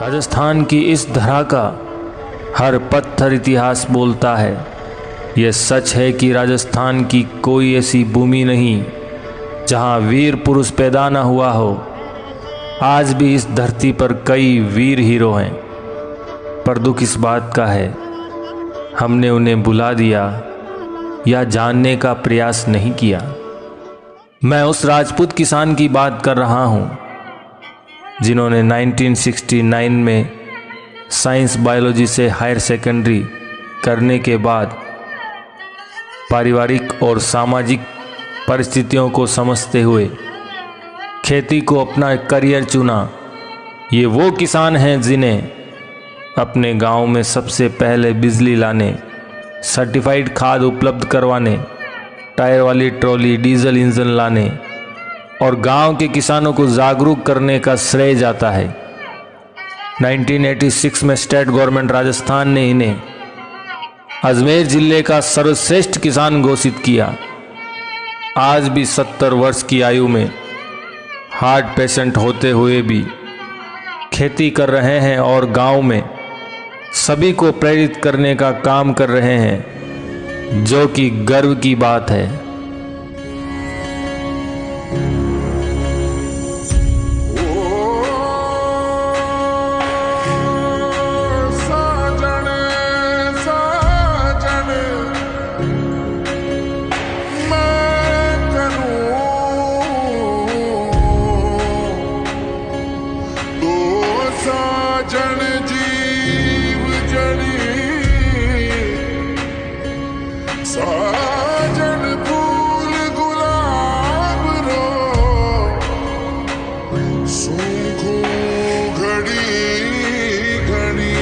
राजस्थान की इस धरा का हर पत्थर इतिहास बोलता है। यह सच है कि राजस्थान की कोई ऐसी भूमि नहीं जहां वीर पुरुष पैदा न हुआ हो। आज भी इस धरती पर कई वीर हीरो हैं, पर दुख इस बात का है हमने उन्हें बुला दिया या जानने का प्रयास नहीं किया। मैं उस राजपूत किसान की बात कर रहा हूं जिन्होंने 1969 में साइंस बायोलॉजी से हायर सेकेंडरी करने के बाद पारिवारिक और सामाजिक परिस्थितियों को समझते हुए खेती को अपना करियर चुना। ये वो किसान हैं जिन्हें अपने गांव में सबसे पहले बिजली लाने, सर्टिफाइड खाद उपलब्ध करवाने, टायर वाली ट्रॉली, डीजल इंजन लाने और गांव के किसानों को जागरूक करने का श्रेय जाता है। 1986 में स्टेट गवर्नमेंट राजस्थान ने इन्हें अजमेर जिले का सर्वश्रेष्ठ किसान घोषित किया। आज भी 70 वर्ष की आयु में हार्ट पेशेंट होते हुए भी खेती कर रहे हैं और गांव में सभी को प्रेरित करने का काम कर रहे हैं, जो कि गर्व की बात है। साजन फूल गुलाब रो सूखो घड़ी घड़ी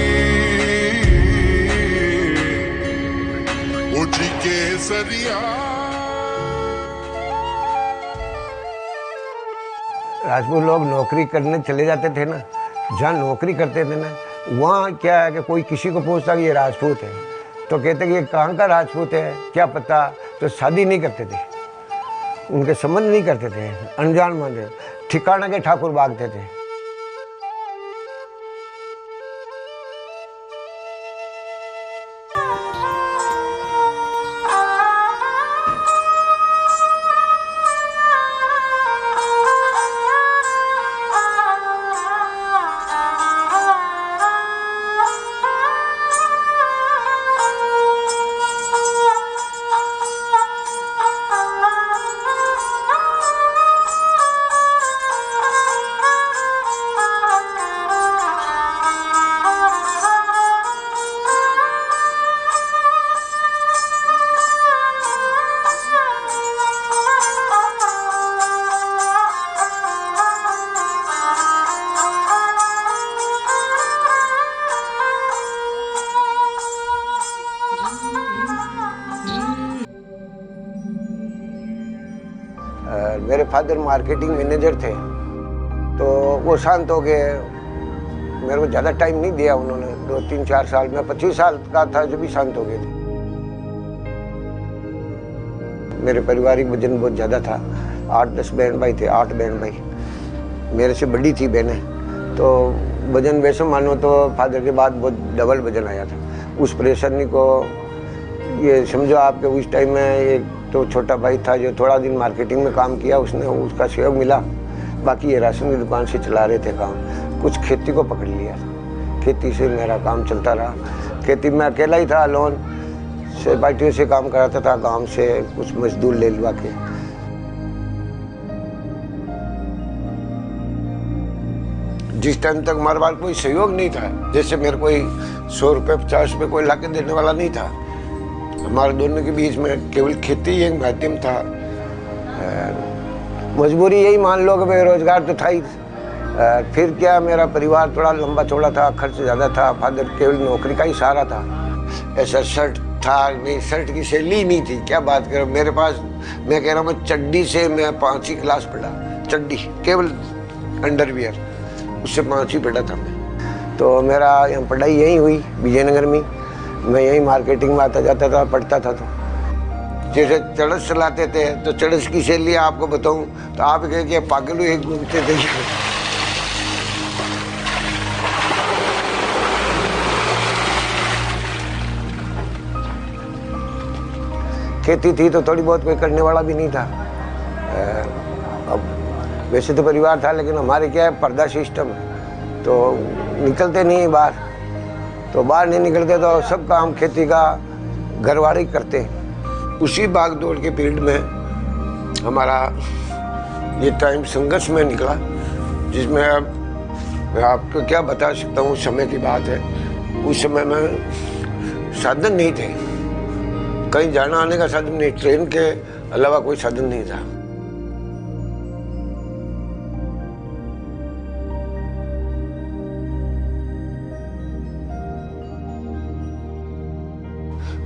उठी के सरिया। राजपूत लोग नौकरी करने चले जाते थे ना, जहाँ नौकरी करते थे ना, वहाँ क्या है कि कोई किसी को पूछता कि ये राजपूत है तो कहते कि ये कहाँ का राजपूत है क्या पता, तो शादी नहीं करते थे, उनके संबंध नहीं करते थे, अनजान मानते, ठिकाना के ठाकुर भागते थे। मेरे फादर मार्केटिंग मैनेजर थे, तो वो शांत हो गए। मेरे को ज़्यादा टाइम नहीं दिया उन्होंने, 2-3-4 साल में, 25 साल का था जब भी शांत हो गए थे। मेरे पारिवारिक वजन बहुत ज़्यादा था, 8-10 बहन भाई थे, 8 बहन भाई, मेरे से बड़ी थी बहनें, तो वजन वैसे मानो तो फादर के बाद बहुत डबल वजन आया था। उस परेशानी को ये समझो आपके उस टाइम में एक तो छोटा भाई था जो थोड़ा दिन मार्केटिंग में काम किया, उसने उसका सहयोग मिला, बाकी ये राशन की दुकान से चला रहे थे काम। कुछ खेती को पकड़ लिया, खेती से मेरा काम चलता रहा। खेती में अकेला ही था, लोन से पार्टियों से काम कराता था, गांव से कुछ मजदूर ले लुआ के। जिस टाइम तक हमारे पास कोई सहयोग नहीं था, जैसे मेरे कोई 100 रुपये 50 रुपये कोई ला के देने वाला नहीं था, हमारे दोनों के बीच में केवल खेती ही एक माध्यम था। मजबूरी यही मान लो कि बेरोजगार तो था ही। फिर क्या, मेरा परिवार थोड़ा लंबा चौड़ा था, खर्च ज़्यादा था, फादर केवल नौकरी का ही सहारा था। ऐसा शर्ट था नहीं, शर्ट की सैली नहीं थी, क्या बात करो। मेरे पास, मैं कह रहा हूँ, चड्डी से मैं 5वीं क्लास पढ़ा, चड्डी केवल अंडरवियर, उससे 5वीं पढ़ा था मैं। तो मेरा यहाँ पढ़ाई यहीं हुई विजयनगर में, मैं यहीं मार्केटिंग में आता जाता था, पढ़ता था। तो जैसे चड़स चलाते थे, तो चड़स की शैली आपको बताऊं तो आप कह के पागल हुए घूमते थे। खेती थी तो थोड़ी बहुत, कोई करने वाला भी नहीं था। अब वैसे तो परिवार था, लेकिन हमारे क्या है, पर्दा सिस्टम है, तो निकलते नहीं बाहर, तो बाहर नहीं निकलते तो सब काम खेती का घर वाले ही करते हैं। उसी भाग दौड़ के पीरियड में हमारा ये टाइम संघर्ष में निकला, जिसमें मैं आपको क्या बता सकता हूँ, समय की बात है। उस समय में साधन नहीं थे, कहीं जाना आने का साधन नहीं, ट्रेन के अलावा कोई साधन नहीं था।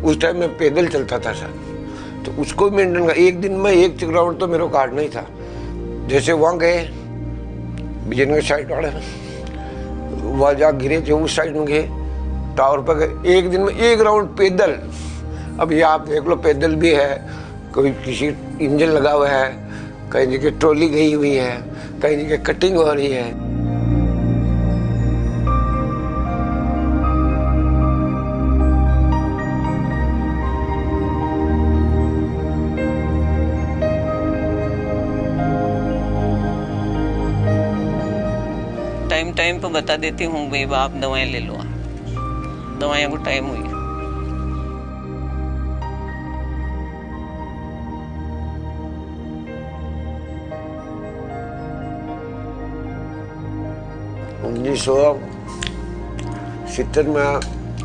उस टाइम में पैदल चलता था सर, तो उसको मेंटेन का एक दिन में 1 राउंड तो मेरे को काटना ही था। जैसे वहाँ गए विजयनगर साइड वाले, वहाँ जा गिरे थे, उस साइड में गए टावर पर गए, एक दिन में 1 राउंड पैदल। अब ये आप देख लो, पैदल भी है, कोई किसी इंजन लगा हुआ है, कहीं जगह ट्रॉली गई हुई है, कहीं जगह कटिंग हो रही है। टाइम पे बता देती हूँ भाई, आप दवाएं ले लो, दवाइयों को टाइम हुई। उन्नीस 1970 में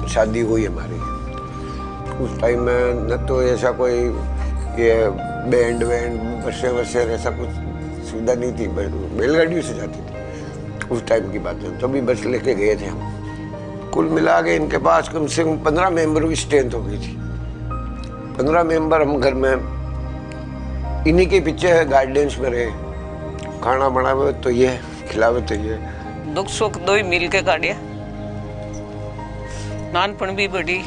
शादी हुई हमारी। उस टाइम में न तो ऐसा कोई ये बैंड बसें ऐसा कुछ सुविधा नहीं थी, बैलगाड़ियों से जाती थी उस टाइम की बात है। तो भी बस लेके गए थे हम। कुल मिला के इनके पास कम से कम 15 मेंबरों की स्ट्रेंथ हो गई थी। 15 मेंबर हम घर में इन्हीं के पीछे गाइडेंस में रहे, खाना बनावे तो ये, खिलावे तो ये, दुख सुख दो ही मिल के काटिया। नानपन भी बड़ी,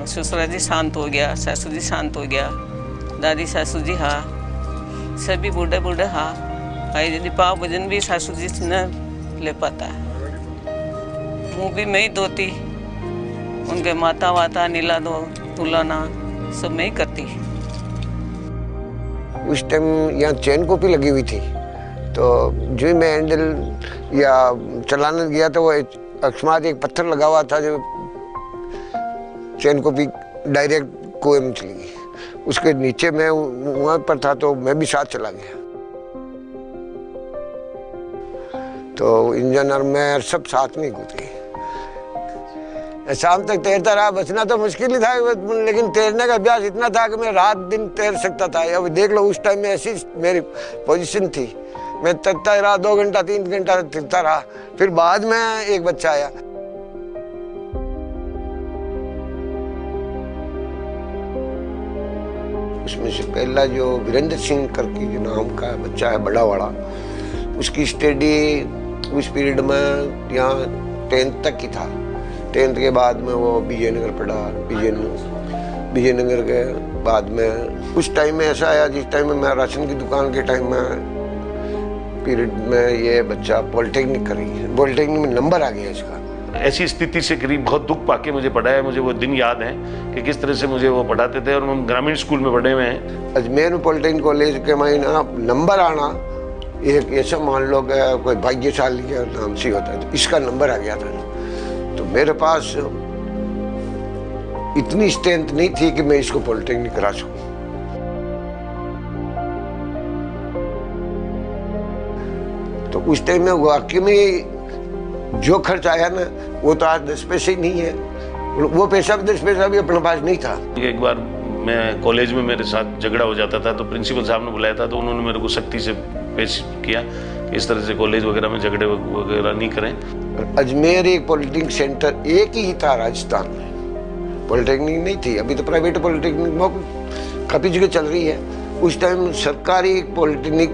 ससुरा जी शांत हो गया, सासू जी शांत हो गया, दादी सासू जी हाँ, सभी बूढ़े बूढ़े हाँ। आई यदि पाव भोजन भी सासू जी से न ले पाता है, मुँह भी मैं ही धोती, उनके माता वाता नीला दो तुलाना सब मैं ही करती। उस टाइम यहाँ चैन कॉपी लगी हुई थी, तो जो ही मैं हैंडल या चलाने गया तो वो अकस्मात एक पत्थर लगा हुआ था, जो चैन कॉपी डायरेक्ट कुएं में चली गई। उसके नीचे मैं वहाँ पर था, तो मैं भी साथ चला गया। तो इंजन और मैं सब साथ में कूद गए। शाम तक तैरता रहा, बचना तो मुश्किल ही था, लेकिन तैरने का अभ्यास इतना था कि मैं रात दिन तैर सकता था। अब देख लो, उस टाइम में ऐसी मेरी पोजीशन थी, मैं तैरता रहा 2 घंटा 3 घंटा तैरता रहा। फिर बाद में एक बच्चा आया, उसमें से पहला जो वीरेंद्र सिंह करके जो नाम का बच्चा है, बड़ा वाला, उसकी स्टडी उस पीरियड में यहाँ 10th तक ही था। 10th के बाद में वो विजयनगर पढ़ा, विजयनगर के बाद में उस टाइम में ऐसा आया, जिस टाइम में मैं राशन की दुकान के टाइम में पीरियड में ये बच्चा पॉलिटेक्निक कर रही है। पॉलिटेक्निक में नंबर आ गया इसका। ऐसी स्थिति से करीब बहुत दुख पाके मुझे पढ़ाया। मुझे वो दिन याद है कि किस तरह से मुझे वो पढ़ाते थे, और हम ग्रामीण स्कूल में पढ़े हुए हैं। अजमेर में पॉलिटेक्निक कॉलेज के महीना नंबर आना एक ऐसा मान लो कि कोई भाग्यशाली के नाम से होता है, तो इसका नंबर आ गया था। तो मेरे पास इतनी स्ट्रेंथ नहीं थी कि मैं इसको पॉलिटेक्निक करा सकूं। तो उस टाइम में वाकई में जो खर्च आया ना, वो तो आज 10 पैसे ही नहीं है, वो पैसा भी 10 पैसा भी अपने पास नहीं था। एक बार मैं कॉलेज में मेरे साथ झगड़ा हो जाता था, तो प्रिंसिपल साहब ने बुलाया था, तो उन्होंने मेरे को सख्ती से पेश किया कि इस तरह से कॉलेज वगैरह में झगड़े वगैरह नहीं करें। अजमेर एक पॉलिटेक्निक सेंटर एक ही था राजस्थान में, पॉलिटेक्निक नहीं थी। अभी तो प्राइवेट पॉलिटेक्निक काफ़ी जगह चल रही है। उस टाइम सरकारी पॉलिटेक्निक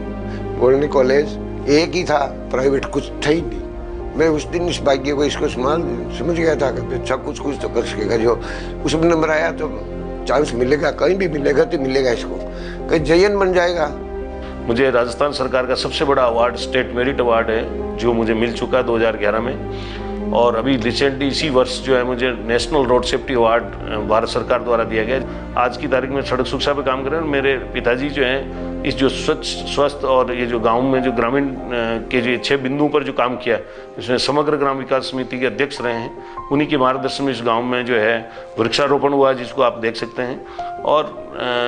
कॉलेज एक ही था, प्राइवेट कुछ था ही नहीं। मैं उस दिन इस भाग्य को इसको समझ गया था कि अच्छा कुछ तो कर सकेगा। जो उसमें नंबर आया तो चांस मिलेगा, कहीं भी मिलेगा तो मिलेगा इसको, कहीं जयन बन जाएगा, मुझे राजस्थान सरकार का सबसे बड़ा अवार्ड स्टेट मेरिट अवार्ड है जो मुझे मिल चुका 2011 में। और अभी रिसेंटली इसी वर्ष जो है मुझे national road safety award Bharat सरकार द्वारा दिया गया। आज की तारीख में सड़क सुरक्षा पे काम कर रहे हैं। मेरे पिताजी जो हैं इस जो स्वच्छ स्वस्थ और ये जो गांव में जो ग्रामीण के जो 6 बिंदुओं पर जो काम किया, इसमें समग्र ग्राम विकास समिति के अध्यक्ष रहे हैं। उन्हीं के मार्गदर्शन में इस गांव में जो है वृक्षारोपण हुआ जिसको आप देख सकते हैं। और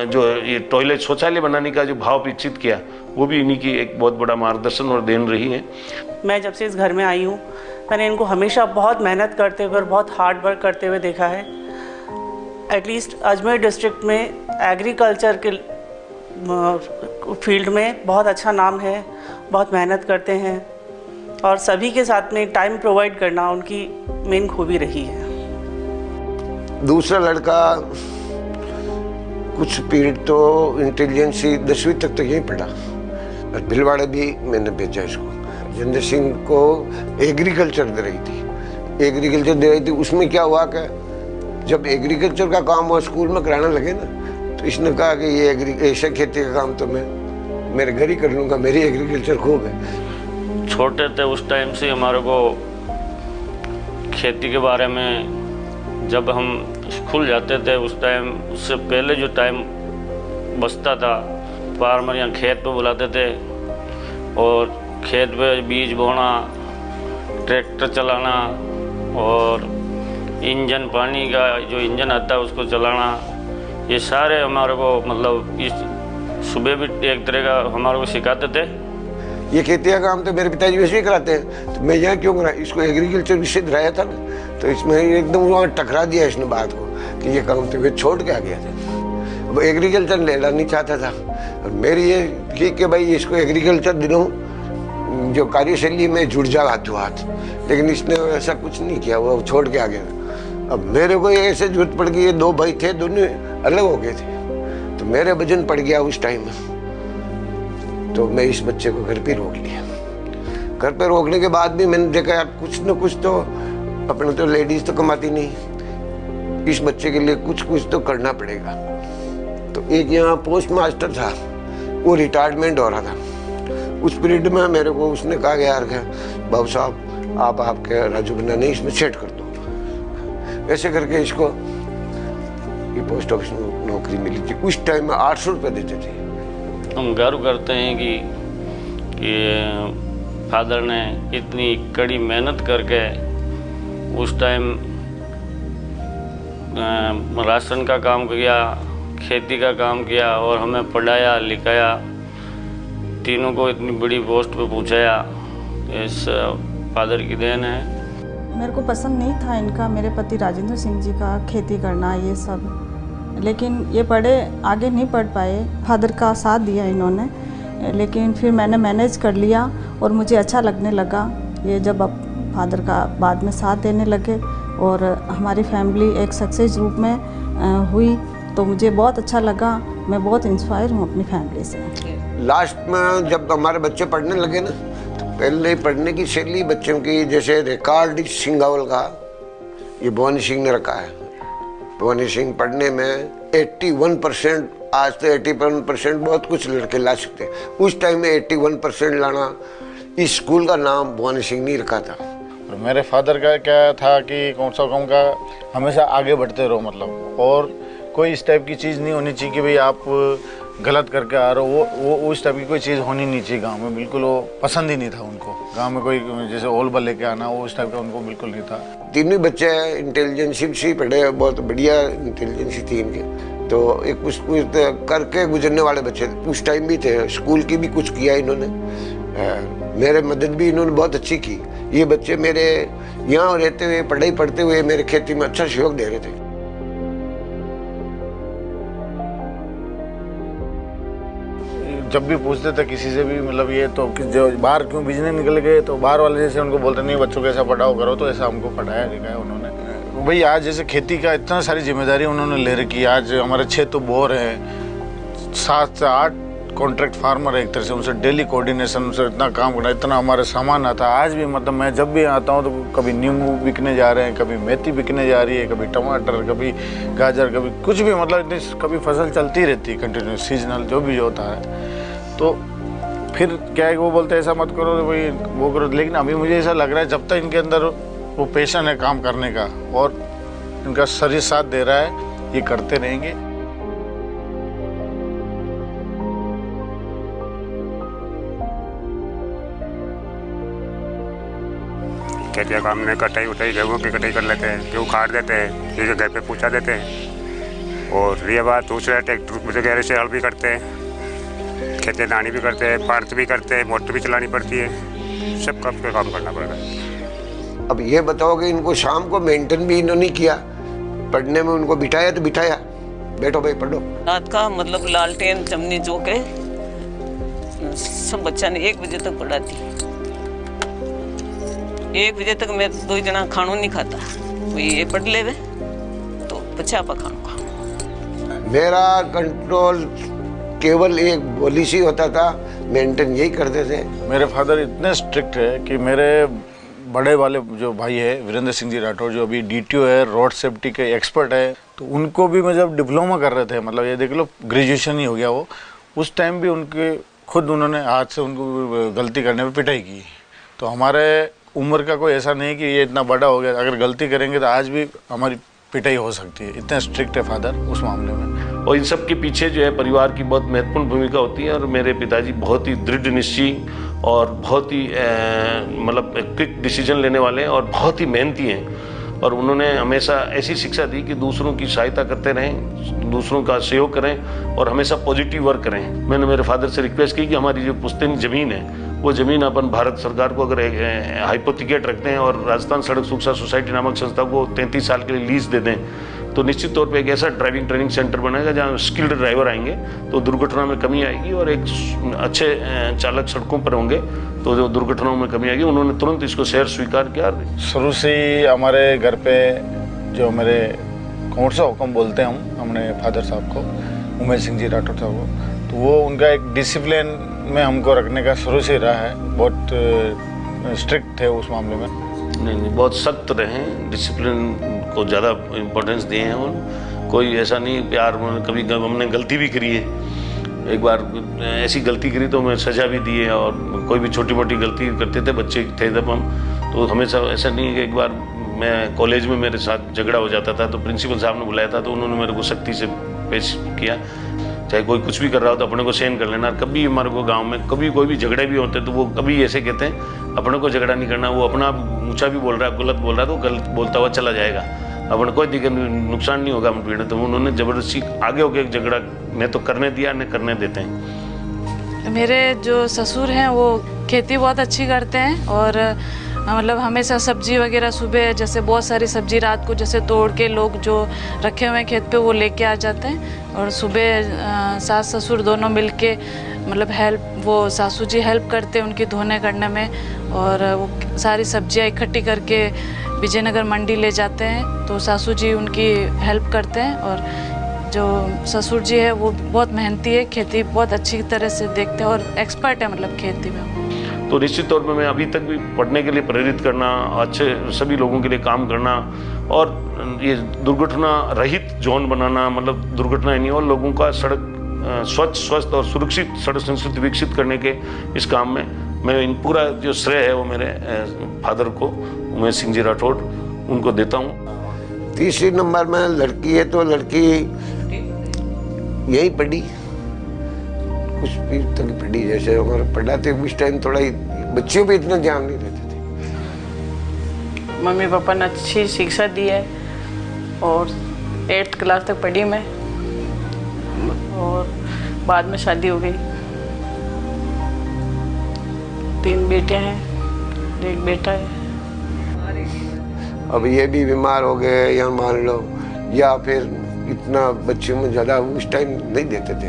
जो ये टॉयलेट शौचालय बनाने का जो भाव विकसित किया वो भी इन्हीं की एक बहुत बड़ा मार्गदर्शन और देन रही है। मैं जब से इस घर में आई हूँ मैंने इनको हमेशा बहुत मेहनत करते हुए और बहुत हार्ड वर्क करते हुए देखा है। एटलीस्ट अजमेर डिस्ट्रिक्ट में एग्रीकल्चर के फील्ड में बहुत अच्छा नाम है, बहुत मेहनत करते हैं और सभी के साथ में टाइम प्रोवाइड करना उनकी मेन खूबी रही है। दूसरा लड़का कुछ पीरियड तो इंटेलिजेंसी 10वीं तक तो यहीं पढ़ा और भिलवाड़े भी मैंने भेजा इसको। जिंदर सिंह को एग्रीकल्चर दे रही थी। उसमें क्या हुआ कि जब एग्रीकल्चर का काम वो स्कूल में कराने लगे ना तो इसने कहा कि ये ऐसा खेती का काम तो मैं मेरे घर ही कर लूँगा, मेरी एग्रीकल्चर खूब है। छोटे थे उस टाइम से हमारे को खेती के बारे में, जब हम स्कूल जाते थे उस टाइम, उससे पहले जो टाइम बचता था फार्मर यहाँ खेत पे बुलाते थे और खेत पे बीज बोना, ट्रैक्टर चलाना और इंजन, पानी का जो इंजन आता है उसको चलाना, ये सारे हमारे को मतलब इस सुबह भी एक तरह का हमारे को सिखाते थे। ये खेती का काम तो मेरे पिताजी वैसे ही कराते हैं तो मैं यहाँ क्यों करा, इसको एग्रीकल्चर विषय दिलाया था ना तो इसमें एकदम वहाँ टकरा दिया इसने बात को कि ये काम तो वे छोड़ के आ गया था। वो एग्रीकल्चर लेना नहीं चाहता था और मेरी ये थी कि भाई इसको एग्रीकल्चर दिलाऊँ, जो कार्यशैली में जुड़ जा हाथों हाथ, लेकिन इसने ऐसा कुछ नहीं किया, वो छोड़ के आ गया। अब मेरे को ऐसे जरूरत पड़ गई, ये 2 भाई थे, दोनों अलग हो गए थे तो मेरे वजन पड़ गया उस टाइम में, तो मैं इस बच्चे को घर पे रोक लिया। घर पे रोकने के बाद भी मैंने देखा यार कुछ न कुछ तो अपने तो लेडीज तो कमाती नहीं, इस बच्चे के लिए कुछ कुछ तो करना पड़ेगा। तो एक यहाँ पोस्ट मास्टर था, वो रिटायरमेंट हो रहा था। उस पीरियड में मेरे को उसने कहा यार बाबू साहब आप आपके राजू बना नहीं इसमें सेट कर दो। ऐसे करके इसको ये पोस्ट ऑफिस में नौकरी मिली थी। उस टाइम में 800 रुपये देते थे। हम गर्व करते हैं कि फादर ने इतनी कड़ी मेहनत करके उस टाइम राशन का काम किया, खेती का काम किया और हमें पढ़ाया लिखाया, तीनों को इतनी बड़ी पोस्ट पे पहुंचाया। इस फादर की देन है। मेरे को पसंद नहीं था इनका, मेरे पति राजेंद्र सिंह जी का खेती करना ये सब, लेकिन ये पढ़े आगे नहीं पढ़ पाए। फादर का साथ दिया इन्होंने, लेकिन फिर मैंने मैनेज कर लिया और मुझे अच्छा लगने लगा ये जब अब फादर का बाद में साथ देने लगे और हमारी फैमिली एक सक्सेस रूप में हुई तो मुझे बहुत अच्छा लगा। मैं बहुत इंस्पायर हूँ अपनी फैमिली से। लास्ट में जब हमारे बच्चे पढ़ने लगे ना तो पहले पढ़ने की शैली बच्चों की, जैसे रिकॉर्ड सिंगावल का ये भवानी सिंह ने रखा है। भवानी सिंह पढ़ने में 81%, आज तो 81% बहुत कुछ लड़के ला सकते हैं, उस टाइम में 81% लाना, इस स्कूल का नाम भवानी सिंह नहीं रखा था। और मेरे फादर का क्या था कि कौन सा काम का हमेशा आगे बढ़ते रहो, मतलब और कोई इस टाइप की चीज़ नहीं होनी चाहिए कि भाई आप गलत करके आ रहे हो। वो उस टाइप की कोई चीज़ होनी नहीं चाहिए गांव में, बिल्कुल वो पसंद ही नहीं था उनको। गांव में कोई जैसे ओलबल लेके आना वो उस टाइप का उनको बिल्कुल नहीं था। तीनों बच्चे इंटेलिजेंसी से पढ़े, बहुत बढ़िया इंटेलिजेंसी थी इनकी, तो एक कुछ करके गुजरने वाले बच्चे उस टाइम भी थे। स्कूल की भी कुछ किया इन्होंने, मेरे मदद भी इन्होंने बहुत अच्छी की। ये बच्चे मेरे यहाँ रहते हुए पढ़ाई पढ़ते हुए मेरे खेती में अच्छा सहयोग दे रहे थे। जब भी पूछते थे किसी से भी, मतलब ये तो जो बाहर क्यों बिजनेस निकल गए, तो बाहर वाले जैसे उनको बोलते नहीं बच्चों को ऐसा पढ़ाओ करो, तो ऐसा हमको पढ़ाया लिखाया उन्होंने। भाई आज जैसे खेती का इतना सारी जिम्मेदारी उन्होंने ले रखी है। आज हमारे 6 तो बोर हैं, 7 से 8 कॉन्ट्रैक्ट फार्मर है एक तरह से, उनसे डेली कोऑर्डिनेशन, उनसे इतना काम करना, इतना हमारे सामान आता है। आज भी मतलब मैं जब भी आता हूँ तो कभी नींबू बिकने जा रहे हैं, कभी मेथी बिकने जा रही है, कभी टमाटर, कभी गाजर, कभी कुछ भी, मतलब इतनी कभी फसल चलती रहती है कंटिन्यूस, सीजनल जो भी होता है। तो फिर क्या है कि वो बोलते हैं ऐसा मत करो भाई वो करो, लेकिन अभी मुझे ऐसा लग रहा है जब तक इनके अंदर वो पैशन है काम करने का और इनका शरीर साथ दे रहा है, ये करते रहेंगे। खेती का काम में कटाई उठाई गेहूँ की कटाई कर लेते हैं, गेहूँ काट देते हैं, ये घर पे पहुँचा देते हैं। और ये बात दूसरा ट्रैक्टर वगैरह से हल भी करते हैं, खेती दानी भी करते हैं, पार्थ भी करते हैं, मोटर भी चलानी पड़ती है, सब का काम करना पड़ता है। अब ये बताओ कि इनको शाम को मेंटेन भी इन्होंने किया, पढ़ने में उनको बिठाया तो बिठाया, बैठो भाई पढ़ो। रात का मतलब लालटेन चमनी जो के सब बच्चा ने 1 बजे तक पढ़ा थी। 1 बजे तक मैं 2 जना खानो नहीं खाता, कोई ये पढ़ ले तो बच्चा पा खानो खाओ। मेरा कंट्रोल केवल एक बोली सी होता था, मेंटेन यही करते थे। मेरे फादर इतने स्ट्रिक्ट है कि मेरे बड़े वाले जो भाई है वीरेंद्र सिंह जी राठौर, जो अभी DTO है, रोड सेफ्टी के एक्सपर्ट है, तो उनको भी मैं जब डिप्लोमा कर रहे थे, मतलब ये देख लो ग्रेजुएशन ही हो गया वो, उस टाइम भी उनके खुद उन्होंने हाथ से उनको गलती करने पे पिटाई की। तो हमारे उम्र का कोई ऐसा नहीं कि ये इतना बड़ा हो गया, अगर गलती करेंगे तो आज भी हमारी पिटाई हो सकती है, इतना स्ट्रिक्ट है फादर उस मामले में। और इन सब के पीछे जो है परिवार की बहुत महत्वपूर्ण भूमिका होती है। और मेरे पिताजी बहुत ही दृढ़ निश्चयी और बहुत ही मतलब क्विक डिसीजन लेने वाले हैं और बहुत ही मेहनती हैं। और उन्होंने हमेशा ऐसी शिक्षा दी कि दूसरों की सहायता करते रहें, दूसरों का सहयोग करें और हमेशा पॉजिटिव वर्क करें। मैंने मेरे फादर से रिक्वेस्ट की कि हमारी जो पुश्तैनी ज़मीन है वो ज़मीन अपन भारत सरकार को अगर हाइपोथिकेट रखते हैं और राजस्थान सड़क सुरक्षा सोसाइटी नामक संस्था को 33 साल के लिए लीज दे दें, तो निश्चित तौर पे एक ऐसा ड्राइविंग ट्रेनिंग सेंटर बनेगा जहाँ स्किल्ड ड्राइवर आएंगे तो दुर्घटना में कमी आएगी और एक अच्छे चालक सड़कों पर होंगे तो जो दुर्घटनाओं में कमी आएगी। उन्होंने तुरंत इसको शहर स्वीकार किया। शुरू से ही हमारे घर पे जो मेरे कौन सा हुक्म बोलते हैं हम अपने फादर साहब को, उमेश सिंह जी राठौर साहब को, तो वो उनका एक डिसिप्लिन में हमको रखने का शुरू से रहा है, बहुत स्ट्रिक्ट थे उस मामले में। नहीं, बहुत सख्त रहे, डिसिप्लिन को ज़्यादा इम्पोर्टेंस दिए हैं। और कोई ऐसा नहीं प्यार, कभी हमने गलती भी करी है, एक बार ऐसी गलती करी तो हमें सज़ा भी दी है। और कोई भी छोटी मोटी गलती करते थे, बच्चे थे जब हम, तो हमेशा ऐसा नहीं है कि एक बार मैं कॉलेज में मेरे साथ झगड़ा हो जाता था तो प्रिंसिपल साहब ने बुलाया था तो उन्होंने मेरे को सख्ती से पेश किया, चाहे कोई कुछ भी कर रहा हो तो अपने को सहन कर लेना। कभी हमारे को गांव में कभी कोई भी झगड़े भी होते तो वो कभी ऐसे कहते हैं अपने को झगड़ा नहीं करना, वो अपना ऊंचा भी बोल रहा है, गलत बोल रहा है तो गलत बोलता हुआ चला जाएगा, अपने कोई दिक्कत नुकसान नहीं होगा मुठभेड़। तो उन्होंने ज़बरदस्ती आगे होकर एक झगड़ा न तो करने दिया न करने देते हैं। मेरे जो ससुर हैं वो खेती बहुत अच्छी करते हैं और मतलब हमेशा सब्जी वगैरह सुबह जैसे बहुत सारी सब्जी रात को जैसे तोड़ के लोग जो रखे हुए हैं खेत पे वो लेके आ जाते हैं और सुबह सास ससुर दोनों मिलके मतलब वो सासू जी हेल्प करते हैं उनकी धोने करने में और वो सारी सब्जियां इकट्ठी करके विजयनगर मंडी ले जाते हैं तो सासू जी उनकी हेल्प करते हैं। और जो ससुर जी है वो बहुत मेहनती है, खेती बहुत अच्छी तरह से देखते हैं और एक्सपर्ट है मतलब खेती में। तो निश्चित तौर पे मैं अभी तक भी पढ़ने के लिए प्रेरित करना, अच्छे सभी लोगों के लिए काम करना और ये दुर्घटना रहित जोन बनाना, मतलब दुर्घटना नहीं और लोगों का सड़क स्वच्छ स्वस्थ और सुरक्षित सड़क संस्कृति विकसित करने के इस काम में मैं इन पूरा जो श्रेय है वो मेरे फादर को, उमेश सिंह जी राठौर, उनको देता हूँ। तीसरे नंबर में लड़की है तो लड़की यही पढ़ी, कुछ भी तक पढ़ी, जैसे हमारे पढ़ाते उस टाइम थोड़ा ही बच्चियों पे इतना ध्यान नहीं देते थे। मम्मी पापा ने अच्छी शिक्षा दी है और 8th क्लास तक पढ़ी मैं और बाद में शादी हो गई। 3 बेटे हैं, 1 बेटा है। अब ये भी बीमार हो गए या मान लो, या फिर इतना बच्चों में ज़्यादा उस टाइम नहीं देते थे।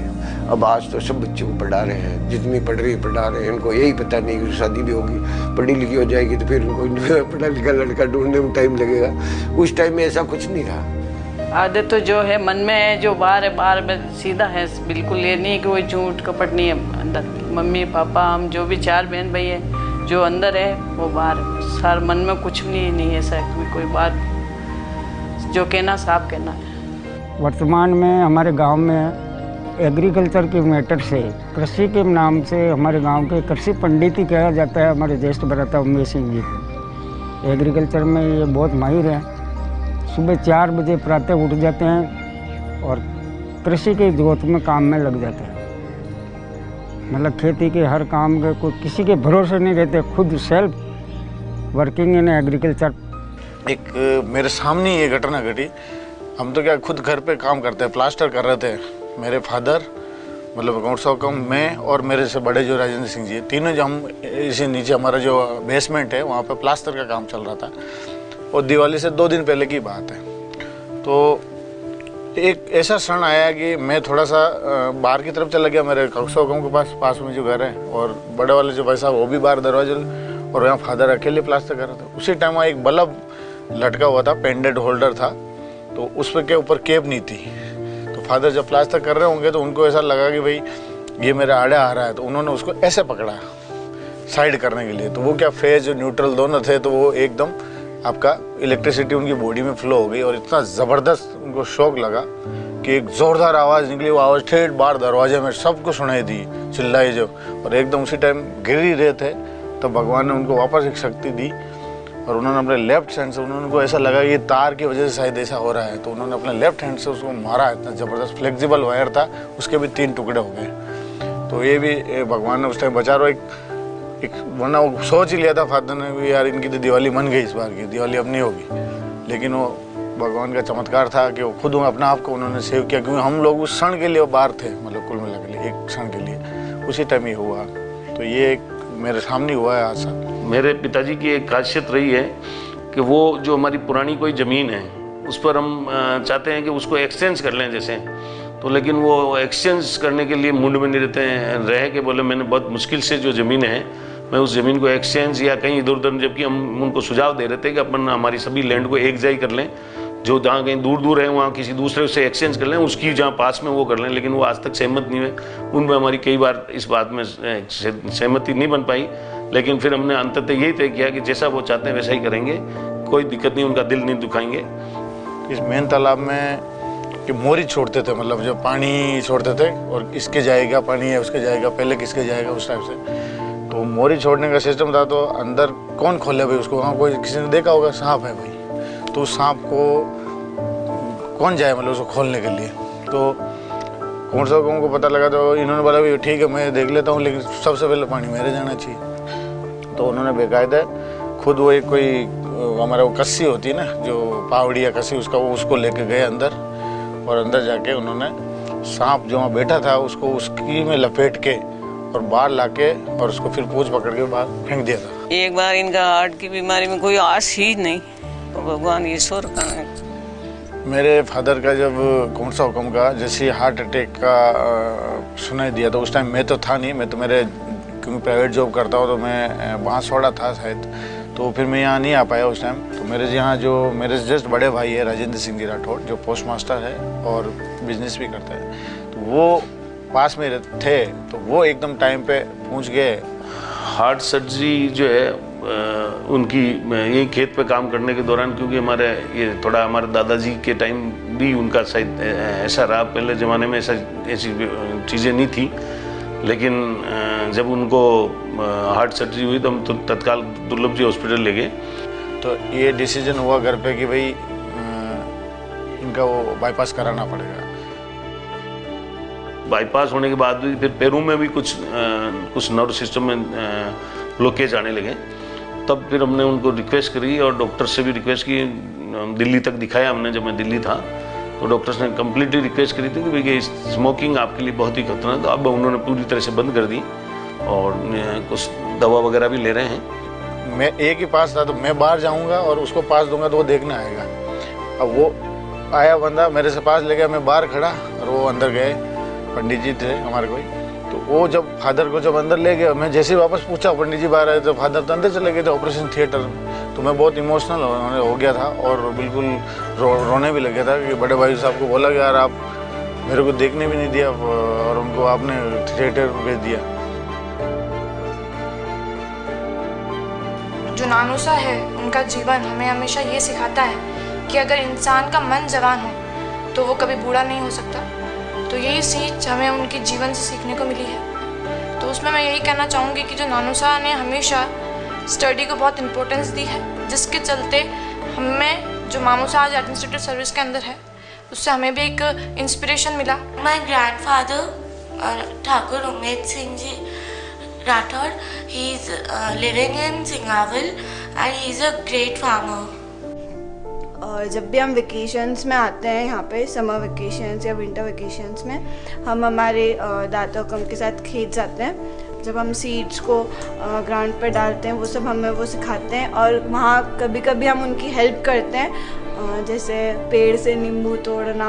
अब आज तो सब बच्चों को पढ़ा रहे हैं, जितनी पढ़ रही पढ़ा रहे हैं। इनको यही पता नहीं कि शादी भी होगी, पढ़ी लिखी हो जाएगी तो फिर उनको पढ़ा लिखा लड़का ढूंढने में टाइम लगेगा। उस टाइम में ऐसा कुछ नहीं था। आदत तो जो है मन में है, जो बाहर है बाहर में सीधा है, बिल्कुल ये नहीं कि कोई झूठ कपट नहीं है अंदर। मम्मी पापा हम जो भी 4 बहन भाई है, जो अंदर है वो बाहर है। सार मन में कुछ नहीं है ऐसा कोई बात, जो कहना साफ कहना है। वर्तमान में हमारे गांव में एग्रीकल्चर के मैटर से, कृषि के नाम से हमारे गांव के कृषि पंडित ही कहा जाता है हमारे ज्येष्ठ भ्राता उमेश सिंह जी को। एग्रीकल्चर में ये बहुत माहिर हैं। सुबह 4 बजे प्रातः उठ जाते हैं और कृषि के जोत में काम में लग जाते हैं। मतलब खेती के हर काम के कोई किसी के भरोसे नहीं रहते, खुद सेल्फ वर्किंग इन एग्रीकल्चर। एक मेरे सामने ये घटना घटी। हम तो क्या खुद घर पे काम करते हैं, प्लास्टर कर रहे थे। मेरे फादर मतलब गौरसौकम, मैं और मेरे से बड़े जो राजेंद्र सिंह जी, तीनों जो हम इसी नीचे हमारा जो बेसमेंट है वहाँ पे प्लास्टर का काम चल रहा था। और दिवाली से 2 दिन पहले की बात है। तो एक ऐसा क्षण आया कि मैं थोड़ा सा बाहर की तरफ चला गया, मेरे गौरसौकम के पास में जो घर है, और बड़े वाले जो भाई साहब वो भी बाहर दरवाजे, और यहाँ फादर अकेले प्लास्टर कर रहे थे। उसी टाइम वहाँ एक बल्ब लटका हुआ था, पेंडेंट होल्डर था, तो उस पर के ऊपर केप नहीं थी। तो फादर जब प्लास्टर कर रहे होंगे तो उनको ऐसा लगा कि भाई ये मेरा आड़े आ रहा है, तो उन्होंने उसको ऐसे पकड़ा साइड करने के लिए। तो वो क्या फेज और न्यूट्रल दोनों थे, तो वो एकदम आपका इलेक्ट्रिसिटी उनकी बॉडी में फ्लो हो गई और इतना ज़बरदस्त उनको शॉक लगा कि एक ज़ोरदार आवाज़ निकली। वो आवाज़ ठेठ बाहर दरवाजे में सबको सुनाई दी, चिल्लाई जो, और एकदम उसी टाइम गिर ही रहे थे। तो भगवान ने उनको वापस एक शक्ति दी और उन्होंने अपने लेफ्ट हैंड से, उनको ऐसा लगा कि ये तार की वजह से शायद ऐसा हो रहा है, तो उन्होंने अपने लेफ्ट हैंड से उसको मारा। इतना ज़बरदस्त फ्लेक्सिबल वायर था, उसके भी 3 टुकड़े हो गए। तो ये भी भगवान ने उस टाइम बचा रहा। एक वरना वो सोच ही लिया था फादर ने भी यार इनकी तो दिवाली मन गई, इस बार की दिवाली अब नहीं होगी। लेकिन वो भगवान का चमत्कार था कि वो खुद अपने आप को उन्होंने सेव किया, क्योंकि हम लोग उस क्षण के लिए वो बाहर थे, मतलब कुल मिला के लिए एक क्षण के लिए उसी टाइम ही हुआ। तो ये एक मेरे सामने हुआ है हादसा। मेरे पिताजी की एक खासियत रही है कि वो जो हमारी पुरानी कोई ज़मीन है उस पर हम चाहते हैं कि उसको एक्सचेंज कर लें जैसे, तो लेकिन वो एक्सचेंज करने के लिए मूड में नहीं रहते हैं, रह के बोले मैंने बहुत मुश्किल से जो ज़मीन है मैं उस ज़मीन को एक्सचेंज या कहीं इधर उधर, जबकि हम उनको सुझाव दे रहे थे कि अपन हमारी सभी लैंड को एक जाई कर लें, जो जहाँ कहीं दूर दूर है वहाँ किसी दूसरे से एक्सचेंज कर लें, उसकी जहाँ पास में वो कर लें। लेकिन वो आज तक सहमत नहीं हुए। उनमें हमारी कई बार इस बात में सहमति नहीं बन पाई, लेकिन फिर हमने अंततः यही तय किया कि जैसा वो चाहते हैं वैसा ही करेंगे, कोई दिक्कत नहीं, उनका दिल नहीं दुखाएंगे। इस मेन तालाब में कि मोरी छोड़ते थे, मतलब जो पानी छोड़ते थे और इसके जाएगा पानी है उसके जाएगा, पहले किसके जाएगा उस टाइप से। तो मोरी छोड़ने का सिस्टम था। तो अंदर कौन खोले भाई उसको, वहाँ कोई किसी ने देखा होगा सांप है भाई, तो उस सांप को कौन जाए मतलब उसको खोलने के लिए। तो कौन सा को पता लगा, तो इन्होंने बोला भाई ठीक है मैं देख लेता हूँ, लेकिन सबसे पहले पानी मेरे जाना चाहिए। तो उन्होंने बेकायदा खुद वो एक कोई हमारा वो कस्सी होती है ना, जो पावड़ी या कस्सी, उसको लेके गए अंदर, और अंदर जाके उन्होंने सांप जो वहाँ बैठा था उसको उसकी में लपेट के और बाहर लाके और उसको फिर पूंछ पकड़ के बाहर फेंक दिया था। एक बार इनका हार्ट की बीमारी में कोई आस ही नहीं, तो भगवान ईश्वर का मेरे फादर का जब कौन सा हुक्म का जैसे हार्ट अटैक का सुनाई दिया, तो उस टाइम मैं तो था नहीं, मैं तो मेरे क्योंकि प्राइवेट जॉब करता हूँ तो मैं बांसवाड़ा था शायद, तो फिर मैं यहाँ नहीं आ पाया उस टाइम। तो मेरे यहाँ जो मेरे जस्ट बड़े भाई है राजेंद्र सिंह जी राठौड़, जो पोस्ट मास्टर है और बिजनेस भी करता है, तो वो पास में थे, तो वो एकदम टाइम पे पहुँच गए। हार्ट सर्जरी जो है उनकी यही खेत पे काम करने के दौरान, क्योंकि हमारे ये थोड़ा हमारे दादाजी के टाइम भी उनका शायद ऐसा रहा, पहले ज़माने में ऐसी चीज़ें नहीं थी, लेकिन जब उनको हार्ट सर्जरी हुई तो हम तो तत्काल दुर्लभ जी हॉस्पिटल ले गए। तो ये डिसीजन हुआ घर पे कि भाई इनका वो बाईपास कराना पड़ेगा। बाईपास होने के बाद भी फिर पैरों में भी कुछ नर्व सिस्टम में ब्लॉकेज आने लगे। तब फिर हमने उनको रिक्वेस्ट करी और डॉक्टर से भी रिक्वेस्ट की, दिल्ली तक दिखाया हमने। जब मैं दिल्ली था तो डॉक्टर्स ने कम्प्लीटली रिक्वेस्ट करी थी कि भाई स्मोकिंग आपके लिए बहुत ही खतरनाक, तो अब उन्होंने पूरी तरह से बंद कर दी और कुछ दवा वगैरह भी ले रहे हैं। मैं एक ही पास था, तो मैं बाहर जाऊंगा और उसको पास दूंगा तो वो देखने आएगा। अब वो आया बंदा मेरे से पास ले गया, मैं बाहर खड़ा और वो अंदर गए, पंडित जी थे हमारे कोई, तो वो जब फादर को जब अंदर ले गया, मैं जैसे ही वापस पूछा पंडित जी बाहर आए, तो फादर तो अंदर चले गए थे ऑपरेशन थिएटर में। तो मैं बहुत इमोशनल हो गया था और बिल्कुल रोने भी लग गया था कि बड़े भाई साहब को बोला कि यार आप मेरे को देखने भी नहीं दिया और उनको आपने थिएटर भेज दिया। जो नानूसा है उनका जीवन हमें हमेशा ये सिखाता है कि अगर इंसान का मन जवान हो तो वो कभी बूढ़ा नहीं हो सकता, तो यही सीख हमें उनके जीवन से सीखने को मिली है। तो उसमें मैं यही कहना चाहूँगी कि जो नानू शाह ने हमेशा स्टडी को बहुत इम्पोर्टेंस दी है, जिसके चलते हमें जो मामू शाह एडमिनिस्ट्रेटिव सर्विस के अंदर है उससे हमें भी एक इंस्पिरेशन मिला। My grandfather Thakur Umed Singh ji Rathore, he is living in Singawal and he is a great farmer. और जब भी हम वेकेशंस में आते हैं यहाँ पे, समर वेकेशंस या विंटर वेकेशंस में, हम हमारे दादा हुक्म के साथ खेत जाते हैं। जब हम सीड्स को ग्राउंड पर डालते हैं वो सब हमें वो सिखाते हैं, और वहाँ कभी कभी हम उनकी हेल्प करते हैं, जैसे पेड़ से नींबू तोड़ना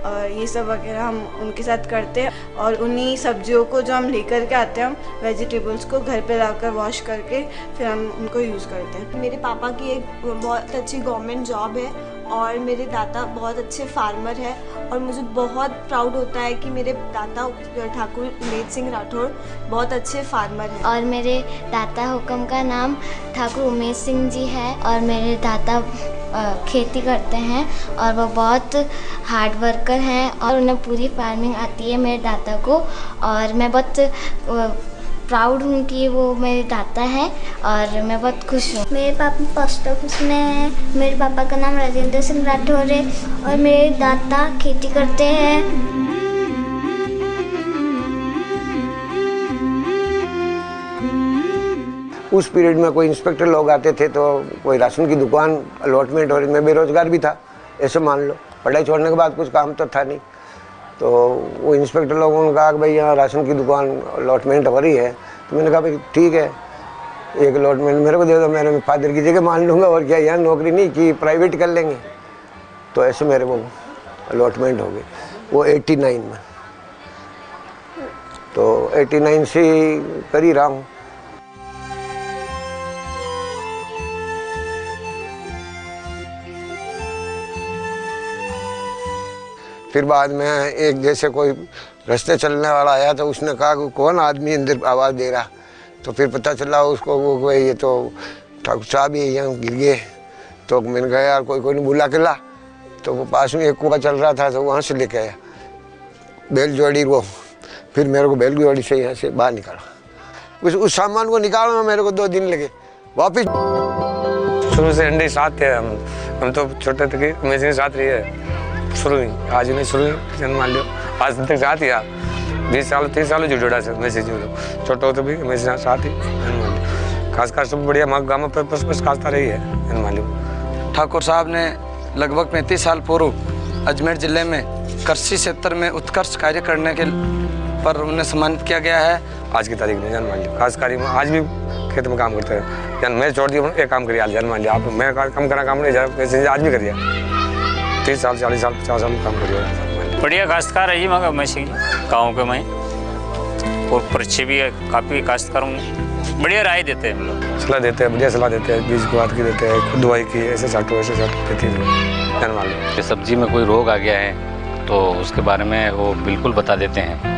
और ये सब वगैरह हम उनके साथ करते हैं। और उन्हीं सब्जियों को जो हम लेकर के आते हैं, हम वेजिटेबल्स को घर पे लाकर वॉश करके फिर हम उनको यूज़ करते हैं। मेरे पापा की एक बहुत अच्छी गवर्नमेंट जॉब है और मेरे दादा बहुत अच्छे फार्मर हैं, और मुझे बहुत प्राउड होता है कि मेरे दादा ठाकुर उमेद सिंह राठौर बहुत अच्छे फार्मर हैं। और मेरे दादा हुक्म का नाम ठाकुर उमेद सिंह जी है, और मेरे दादा खेती करते हैं और वो बहुत हार्ड वर्कर हैं और उन्हें पूरी फार्मिंग आती है मेरे दादा को। और मैं बहुत प्राउड हूँ कि वो मेरे दादा हैं और मैं बहुत खुश हूँ। मेरे पापा पोस्ट ऑफिस में हैं। मेरे पापा का नाम राजेंद्र सिंह राठौर है और मेरे दादा खेती करते हैं। उस पीरियड में कोई इंस्पेक्टर लोग आते थे तो कोई राशन की दुकान अलॉटमेंट हो रही, मैं बेरोजगार भी था, ऐसे मान लो, पढ़ाई छोड़ने के बाद कुछ काम तो था नहीं। तो वो इंस्पेक्टर लोगों ने कहा कि भाई यहाँ राशन की दुकान अलॉटमेंट हो रही है। तो मैंने कहा भाई ठीक है, एक अलॉटमेंट मेरे को दे दो, मेरे फादर की जगह मान लूँगा, और क्या यहाँ नौकरी नहीं कि प्राइवेट कर लेंगे। तो ऐसे मेरे को अलॉटमेंट हो गई, वो 89 में। तो 89 से कर ही रहा हूँ। फिर बाद में एक जैसे कोई रास्ते चलने वाला आया तो उसने कहा कि कौन आदमी अंदर आवाज़ दे रहा। तो फिर पता चला उसको वो ये तो ठाकुर साहब ही यहाँ गिर गए। तो मैंने कहा यार कोई नहीं बुला के ला। तो वो पास में एक कुआं चल रहा था तो वहाँ से लेके आया बैल जोड़ी वो। फिर मेरे को बैल जोड़ी से यहाँ से बाहर निकाला। उस सामान को निकालने में मेरे को 2 दिन लगे। वापिस शुरू से अंडे साथ थे हम तो छोटे थे, मेरे साथ रही है शुरू ही, आज नहीं शुरू जन्म मान लियो, आज तक साथ ही 20 साल 30 साल जो जुड़ा से मैं से जुड़ो छोटा हो तो भी मेरे साथ ही जन्म मान लियो। खासकर सब बढ़िया माँ गाँव में बस खासता रही है जन्म मान लियो। ठाकुर साहब ने लगभग 35 साल पूर्व अजमेर जिले में कृषि क्षेत्र में उत्कृष्ट कार्य करने के पर उन्हें सम्मानित किया गया है। आज की तारीख में जन्म मान लियो, खासकर आज भी खेत में काम करते हैं। जन मैं छोड़ दिया एक काम करिए जन्म मान लिया, आप मैं कम करा काम नहीं वैसे आज भी करिए। 30 साल 40 साल 50 साल काम करिए। बढ़िया काश्तकार है जी मगर मैं सिंह गाँव के मैं, और परिचय भी काफ़ी काश्तकार हूँ। बढ़िया राय देते हैं हम लोग, सलाह देते हैं, बढ़िया सलाह देते हैं, बीज गुआत की देते हैं, खुद दवाई की, ऐसे छाटो ऐसे छाटो देती है। जन्म मान लो सब्जी में कोई रोग आ गया है तो उसके बारे में वो बिल्कुल बता देते हैं।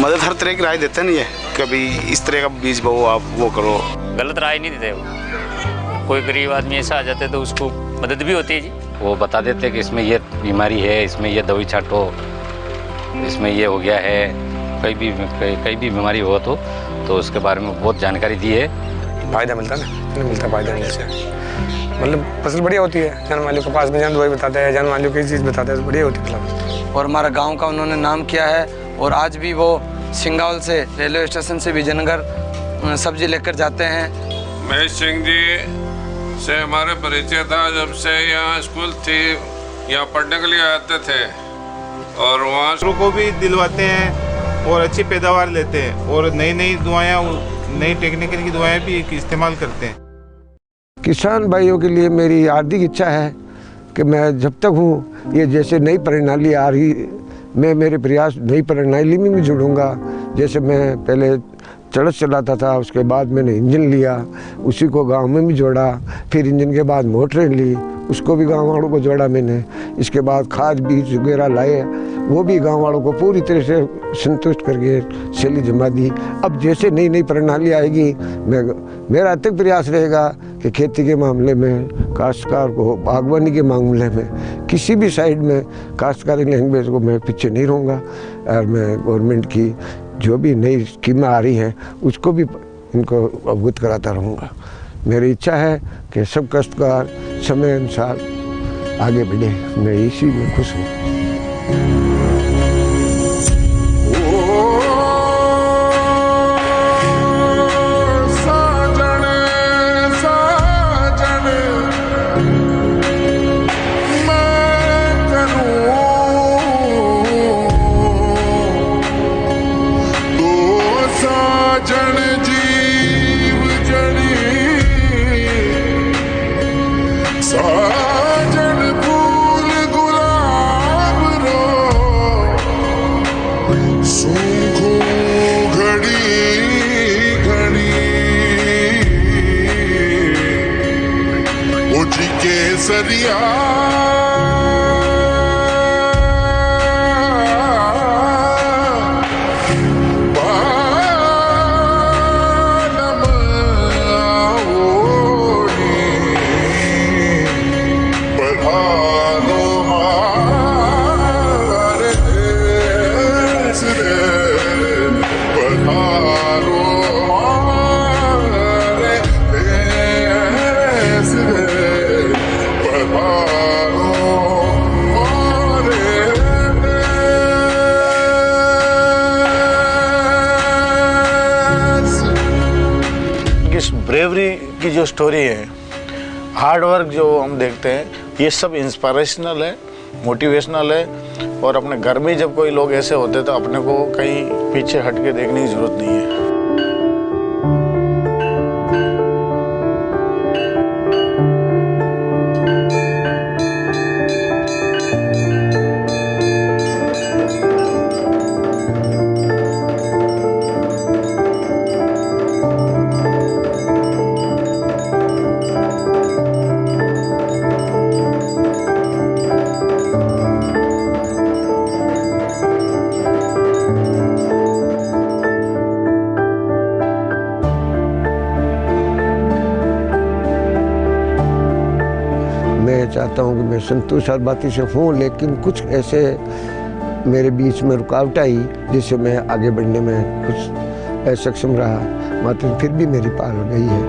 मदद हर तरह की राय देते हैं। नहीं है कभी इस तरह का बीज बो आप वो करो, गलत राय नहीं देते वो। कोई गरीब आदमी ऐसा आ जाते तो उसको मदद भी होती है जी। वो बता देते हैं कि इसमें ये बीमारी है, इसमें ये दवाई छाटो, इसमें ये हो गया है, कहीं भी बीमारी हो तो उसके बारे में बहुत जानकारी दी है। फ़ायदा मिलता ना, मिलता फ़ायदा मिलता है, मतलब फसल बढ़िया होती है। जन मालियों के पास में जन दवाई बताते हैं, जन मालियों की चीज़ बताते हैं, बढ़िया होती है मतलब। और हमारा गाँव का उन्होंने नाम किया है, और आज भी वो सिंगावल से रेलवे स्टेशन से विजयनगर सब्जी लेकर जाते हैं। महेश सिंह जी से हमारे परिचय था जब से यहाँ स्कूल थी, यहाँ पढ़ने के लिए आते थे, और वहाँ को भी दिलवाते हैं और अच्छी पैदावार लेते हैं, और नई नई दवाएँ, नई टेक्निकल की दवाएँ भी इस्तेमाल करते हैं। किसान भाइयों के लिए मेरी हार्दिक इच्छा है कि मैं जब तक हूँ, ये जैसे नई प्रणाली आ रही, मैं मेरे प्रयास नई प्रणाली में भी जुड़ूंगा। जैसे मैं पहले चरस चलाता था, उसके बाद मैंने इंजन लिया, उसी को गांव में भी जोड़ा, फिर इंजन के बाद मोटरें ली, उसको भी गांव वालों को जोड़ा मैंने। इसके बाद खाद बीज वगैरह लाए, वो भी गांव वालों को पूरी तरह से संतुष्ट करके सैलरी जमा दी। अब जैसे नई नई प्रणाली आएगी, मेरा अथक प्रयास रहेगा कि खेती के मामले में, काश्तकार को बागवानी के मामले में, किसी भी साइड में काश्तकारी लैंग्वेज को मैं पीछे नहीं रहूँगा। और मैं गवर्नमेंट की जो भी नई स्कीमें आ रही हैं उसको भी इनको अवगत कराता रहूँगा। मेरी इच्छा है कि सब काश्तकार समय अनुसार आगे बढ़े, मैं इसी में खुश हूँ। सरिया ब्रेवरी की जो स्टोरी है, हार्ड वर्क जो हम देखते हैं, ये सब इंस्पिरेशनल है, मोटिवेशनल है। और अपने घर में जब कोई लोग ऐसे होते तो अपने को कहीं पीछे हट के देखने की जरूरत नहीं है। मैं चाहता हूँ कि मैं संतोष हर बाती से हूँ, लेकिन कुछ ऐसे मेरे बीच में रुकावट आई जिससे मैं आगे बढ़ने में कुछ असक्षम रहा, मात्र फिर भी मेरी पार हो गई है।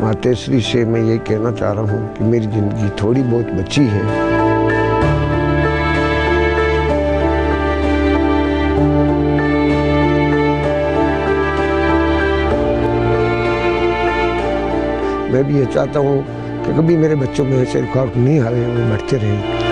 मातेश्री से मैं ये कहना चाह रहा हूँ कि मेरी ज़िंदगी थोड़ी बहुत बची है। मैं भी ये चाहता हूँ कि कभी मेरे बच्चों में ऐसे रुकावट नहीं आए, वो बढ़ते रहें।